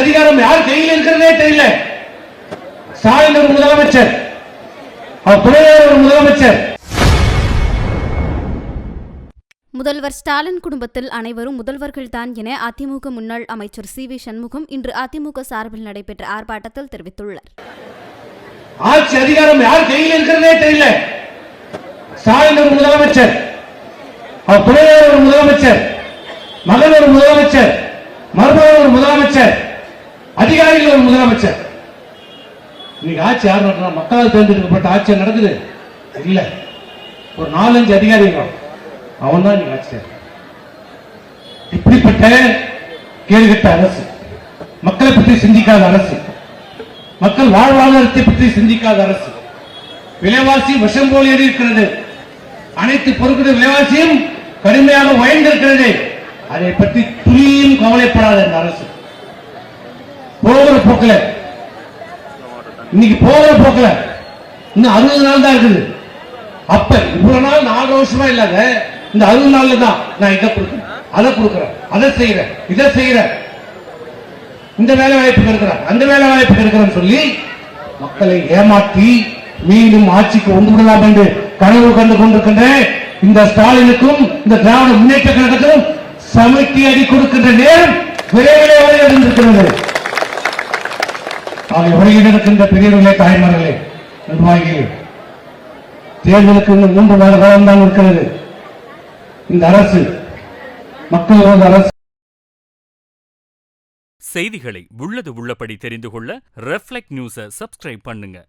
அதிகாரம் யார் கையில் இருக்கிறதே தெரியல. ஸ்டாலின் ஒரு முதலமைச்சர், அவர் துணைவர் ஒரு முதலமைச்சர். முதல்வர் ஸ்டாலின் குடும்பத்தில் அனைவரும் முதல்வர்கள்தான் என அதிமுக முன்னாள் அமைச்சர் சி.வி. சண்முகம் இன்று அதிமுக சார்பில் நடைபெற்ற ஆர்ப்பாட்டத்தில் தெரிவித்துள்ளார். ஆட்சி அதிகாரம் யார் கையில் இருக்கிறதே தெரியல. ஸ்டாலின் ஒரு முதலமைச்சர், அவர் துணைவர் ஒரு முதலமைச்சர், மகன் ஒரு முதலமைச்சர், மருமகன் ஒரு முதலமைச்சர், அதிகாரிகள் ஒரு முதலமைச்சர். இன்னைக்கு ஆட்சி யார் நடத்தினா? மக்களால் தேர்ந்தெடுக்கப்பட்ட ஆட்சி நடக்குது இல்ல. ஒரு 4-5 அதிகாரிகள் அவன் தான் இன்னைக்கு ஆட்சி. இப்படிப்பட்ட கேடுகட்ட அரசு, மக்களை பற்றி சிந்திக்காத அரசு, மக்கள் வாழ்வாதாரத்தை பற்றி சிந்திக்காத அரசு, விலைவாசி விஷம் போல் ஏறி இருக்கிறது. அனைத்து பொருட்களின் விலைவாசியும் கடுமையாக உயர்ந்திருக்கிறது. அதை பற்றி துளியும் கவலைப்படாத இந்த அரசு போகிற போக்கல, இன்னைக்கு போகிற போக்கல இன்னும் 60 நாள் தான் இருக்குது. அப்ப இவ்வளவு நாள் 4 வருஷமா இல்லாத இந்த 60 நாள்ல தான் நான் இதை கொடுக்கிறேன், அதை கொடுக்கிறேன், அதை செய்யறேன், இதை செய்யறேன், இந்த வேலை வாய்ப்பு இருக்கிறேன், அந்த வேலை வாய்ப்பு இருக்கிறேன்னு சொல்லி மக்களை ஏமாற்றி மீண்டும் ஆட்சிக்கு கொண்டு விடலாம் என்று கனவு கண்டு கொண்டிருக்கின்ற இந்த ஸ்டாலினுக்கும் இந்த திராவிட முன்னேற்ற கழகத்திலும் சமைத்தி அடி கொடுக்கின்ற நேரம் விரைவிலே வருகிறது. வருகின்ற பெரியவர்களே, தாய்மார்களே, நிர்வாகிகளே, தேர்தலுக்கு இன்னும் 3 மாத காலம் தான் இருக்கிறது. இந்த அரசு மக்கள் அரசு. செய்திகளை உள்ளது உள்ளபடி தெரிந்து கொள்ள ரெஃப்ளெக்ட் நியூஸை சப்ஸ்கிரைப் பண்ணுங்க.